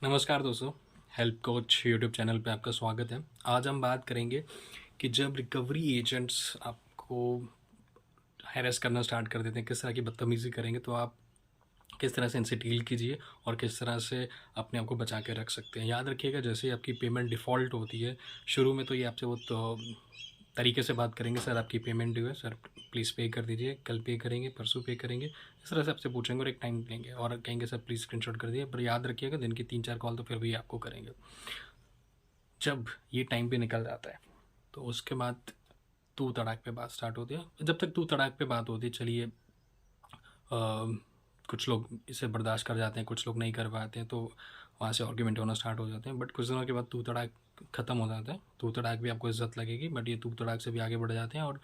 नमस्कार दोस्तों, help coach YouTube channel पे आपका स्वागत है। आज हम बात करेंगे कि जब रिकवरी एजेंट्स आपको हैरेस करना स्टार्ट कर देते हैं, किस तरह की बदतमीज़ी करेंगे, तो आप किस तरह से इनसे डील कीजिए और किस तरह से अपने आप को बचा के रख सकते हैं। याद रखिएगा, जैसे ही आपकी पेमेंट डिफ़ॉल्ट होती है, शुरू में तो ये आपसे वो तो तरीके से बात करेंगे, सर आपकी पेमेंट ड्यू है, सर प्लीज़ पे कर दीजिए, कल पे करेंगे, परसों पे करेंगे, इस तरह से आपसे पूछेंगे और एक टाइम लेंगे और कहेंगे सर प्लीज़ स्क्रीनशॉट कर दिए। पर याद रखिएगा, दिन की 3-4 कॉल तो फिर भी आपको करेंगे। जब ये टाइम पे निकल जाता है तो उसके बाद तू तड़ाक पे बात स्टार्ट होती है। जब तक तू तड़ाक पे बात होती है, चलिए कुछ लोग इसे बर्दाश्त कर जाते हैं, कुछ लोग नहीं कर पाते हैं, तो वहाँ से आर्ग्यूमेंट होना स्टार्ट हो जाते हैं। बट कुछ दिनों के बाद तू तड़ाक ख़त्म हो जाता है। तू तड़ाक भी आपको इज्जत लगेगी, बट ये तू तड़ाक से भी आगे बढ़ जाते हैं और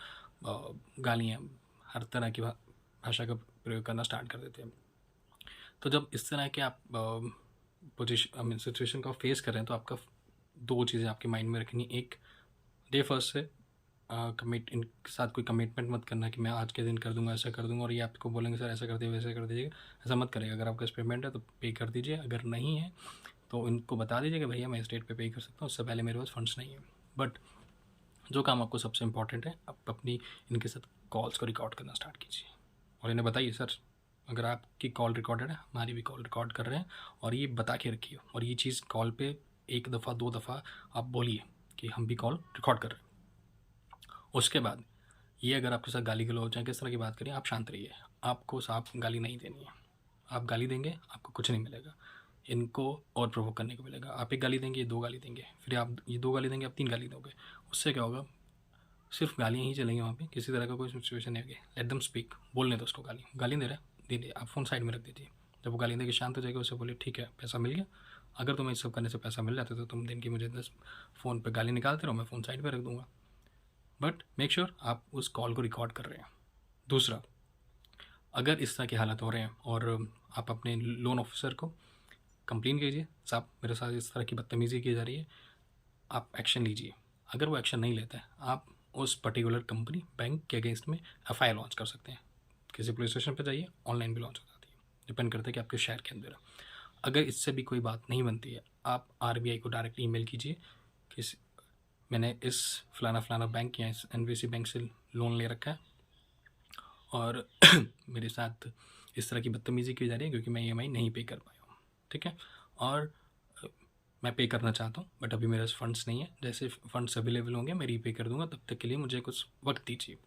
गालियाँ, हर तरह की भाषा का प्रयोग करना स्टार्ट कर देते हैं। तो जब इस तरह के आप पोजीशन सिचुएशन को फेस कर रहे हैं, तो आपका दो चीज़ें आपके माइंड में रखनी। एक, डे फर्स्ट से कमिट इनके साथ कोई कमिटमेंट मत करना कि मैं आज के दिन कर दूंगा, ऐसा कर दूंगा, और ये आपको बोलेंगे सर ऐसा कर दीजिए, वैसा कर दीजिएगा, ऐसा मत करिएगा। अगर आपका पेमेंट है तो पे कर दीजिए, अगर नहीं है तो इनको बता दीजिए कि भैया मैं इस डेट पे कर सकता हूँ, उससे पहले मेरे पास फंड्स नहीं है। बट जो काम आपको सबसे इंपॉर्टेंट है, आप अपनी इनके साथ कॉल्स को रिकॉर्ड करना स्टार्ट कीजिए और इन्हें बताइए सर अगर आपकी कॉल रिकॉर्डेड है, हमारी भी कॉल रिकॉर्ड कर रहे हैं, और ये बता के रखिए। और ये चीज़ कॉल पे 1 दफ़ा 2 दफ़ा आप बोलिए कि हम भी कॉल रिकॉर्ड कर रहे हैं। उसके बाद ये अगर आपके साथ गाली गलौज या किस तरह की बात करें, आप शांत रहिए। आपको साफ गाली नहीं देनी है। आप गाली देंगे आपको कुछ नहीं मिलेगा, इनको और प्रोवोक करने को मिलेगा। आप एक गाली देंगे, ये 2 गाली देंगे, फिर आप ये 2 गाली देंगे, आप 3 गाली दोगे। उससे क्या होगा, सिर्फ गालियाँ ही चलेंगी वहाँ पे, किसी तरह का कोई सिचुएशन नहीं होगी। लेट देम स्पीक, बोलने दो उसको। गाली दे रहे हैं, दे दे, आप फ़ोन साइड में रख दीजिए। जब वो गाली दे के शांत हो जाएगा, उससे बोलिए ठीक है पैसा मिल गया, अगर तुम्हें इस सब करने से पैसा मिल जाता तो तुम दिन की मुझे 10 फ़ोन पे गाली निकालते रहो, मैं फ़ोन साइड पे रख दूँगा। बट मेक श्योर आप उस कॉल को रिकॉर्ड कर रहे हैं। दूसरा, अगर इस तरह के हालात हो रहे हैं और आप अपने लोन ऑफिसर को कंप्लेन कीजिए, साहब मेरे साथ इस तरह की बदतमीज़ी की जा रही है, आप एक्शन लीजिए। अगर वो एक्शन नहीं लेता है, आप उस पर्टिकुलर कंपनी बैंक के अगेंस्ट में एफआईआर लॉन्च कर सकते हैं। किसी पुलिस स्टेशन पर जाइए, ऑनलाइन भी लॉन्च हो जाती है, डिपेंड करता है कि आपके शहर के अंदर है। अगर इससे भी कोई बात नहीं बनती है, आप आरबीआई को डायरेक्ट ईमेल कीजिए कि मैंने इस फलाना फलाना बैंक या इस एनबीसी बैंक से लोन ले रखा है और मेरे साथ इस तरह की बदतमीज़ी की जा रही है क्योंकि मैं ईएमआई नहीं पे कर पाया हूँ, ठीक है, और मैं पे करना चाहता हूँ बट अभी मेरे पास फंड्स नहीं है। जैसे फंड्स अवेलेबल होंगे मैं रीपे कर दूंगा, तब तक के लिए मुझे कुछ वक्त दीजिए।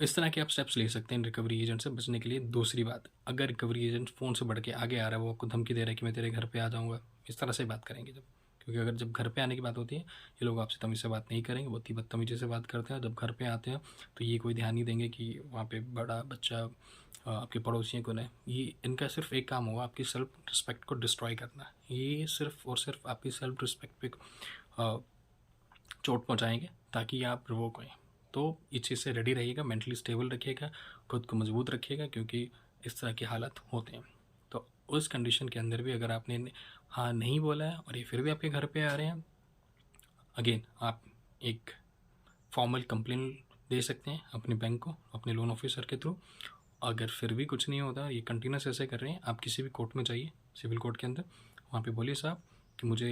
इस तरह के आप स्टेप्स ले सकते हैं रिकवरी एजेंट से बचने के लिए। दूसरी बात, अगर रिकवरी एजेंट फ़ोन से बढ़ के आगे आ रहा है, वो आपको धमकी दे रहा है कि मैं तेरे घर पे आ जाऊँगा, इस तरह से बात करेंगे जब, क्योंकि अगर जब घर पे आने की बात होती है, ये लोग आपसे तमीज़ से बात नहीं करेंगे, बहुत ही बदतमीज़ी से बात करते हैं। जब घर पे आते हैं तो ये कोई ध्यान नहीं देंगे कि वहाँ पे बड़ा बच्चा आपके पड़ोसियों को नहीं, ये इनका सिर्फ एक काम होगा, आपकी सेल्फ रिस्पेक्ट को डिस्ट्रॉय करना। ये सिर्फ और सिर्फ आपकी सेल्फ रिस्पेक्ट पे चोट पहुँचाएंगे ताकि आप प्रोवोक हों। तो इस चीज़ से रेडी रहिएगा, मेंटली स्टेबल रखिएगा, खुद को मजबूत रखिएगा, क्योंकि इस तरह के हालात होते हैं। तो उस कंडीशन के अंदर भी अगर आपने हाँ नहीं बोला है और ये फिर भी आपके घर पे आ रहे हैं, अगेन आप एक फॉर्मल कंप्लेन दे सकते हैं अपने बैंक को, अपने लोन ऑफिसर के थ्रू। अगर फिर भी कुछ नहीं होता, ये कंटिन्यूस ऐसे कर रहे हैं, आप किसी भी कोर्ट में जाइए, सिविल कोर्ट के अंदर, वहाँ पे बोलिए साहब कि मुझे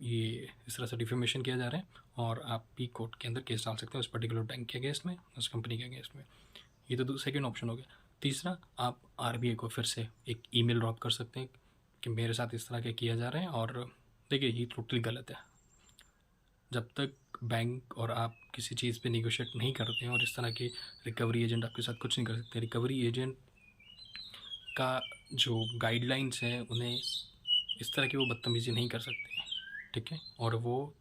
ये इस तरह से डिफेमेशन किया जा रहा है, और आप भी कोर्ट के अंदर केस डाल सकते हैं उस पर्टिकुलर बैंक के अगेंस्ट में, उस कंपनी के अगेंस्ट में। ये तो सेकेंड ऑप्शन हो गया। तीसरा, आप आरबीआई को फिर से एक ईमेल ड्रॉप कर सकते हैं कि मेरे साथ इस तरह के किया जा रहा है, और देखिए ये टोटली गलत है। जब तक बैंक और आप किसी चीज़ पे निगोशिएट नहीं करते हैं और इस तरह के रिकवरी एजेंट आपके साथ कुछ नहीं कर सकते। रिकवरी एजेंट का जो गाइडलाइंस है, उन्हें इस तरह की वो बदतमीज़ी नहीं कर सकते हैं, ठीक है, और वो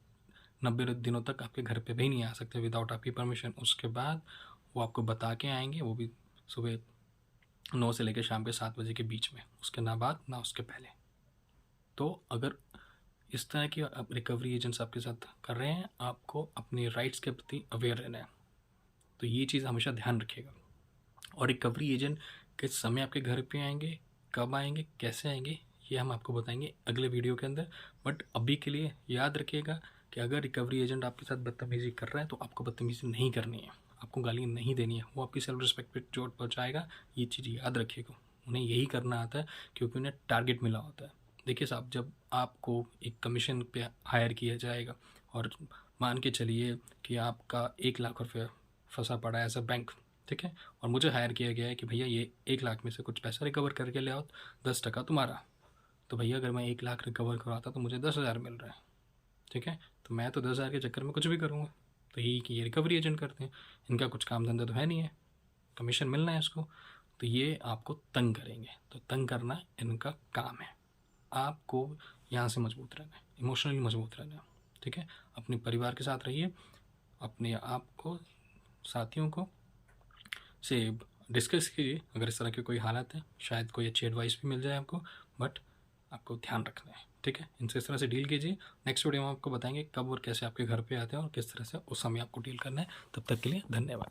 90 दिनों तक आपके घर पे भी नहीं आ सकते विदाउट आपकी परमिशन। उसके बाद वो आपको बता के आएंगे, वो भी सुबह 9 से लेकर शाम के 7 बजे के बीच में, उसके ना बाद ना उसके पहले। तो अगर इस तरह की रिकवरी एजेंट्स आपके साथ कर रहे हैं, आपको अपने राइट्स के प्रति अवेयर रहना है। तो ये चीज़ हमेशा ध्यान रखिएगा। और रिकवरी एजेंट किस समय आपके घर पे आएंगे, कब आएंगे, कैसे आएंगे, ये हम आपको बताएंगे अगले वीडियो के अंदर। बट अभी के लिए याद रखिएगा कि अगर रिकवरी एजेंट आपके साथ बदतमीज़ी कर रहा है तो आपको बदतमीज़ी नहीं करनी है, आपको गाली नहीं देनी है, वो आपकी सेल्फ रिस्पेक्ट पे चोट पहुँचाएगा। ये चीज़ याद रखिएगा। उन्हें यही करना आता है क्योंकि उन्हें टारगेट मिला होता है। देखिए साहब, जब आपको एक कमीशन पे हायर किया जाएगा और मान के चलिए कि आपका 1 लाख रुपये फंसा पड़ा है एज अ बैंक, ठीक है, और मुझे हायर किया गया है कि भैया ये 1 लाख में से कुछ पैसा रिकवर करके ले आओ, 10% तुम्हारा। तो भैया अगर मैं 1 लाख रिकवर करवाता तो मुझे 10,000 मिल रहा है, ठीक है, तो मैं तो 10,000 के चक्कर में कुछ भी करूँगा। तो यही कि ये रिकवरी एजेंट करते हैं, इनका कुछ काम धंधा तो है नहीं है, कमीशन मिलना है इसको, तो ये आपको तंग करेंगे। तो तंग करना इनका काम है। आपको यहाँ से मजबूत रहना है, इमोशनली मजबूत रहना है, ठीक है। अपने परिवार के साथ रहिए, अपने आप को, साथियों को से डिस्कस कीजिए अगर इस तरह के कोई हालात है, शायद कोई अच्छी एडवाइस भी मिल जाए आपको, बट आपको ध्यान रखना है, ठीक है। इनसे इस तरह से डील कीजिए। नेक्स्ट वीडियो में आपको बताएंगे कब और कैसे आपके घर पे आते हैं और किस तरह से उस समय आपको डील करना है। तब तक के लिए धन्यवाद।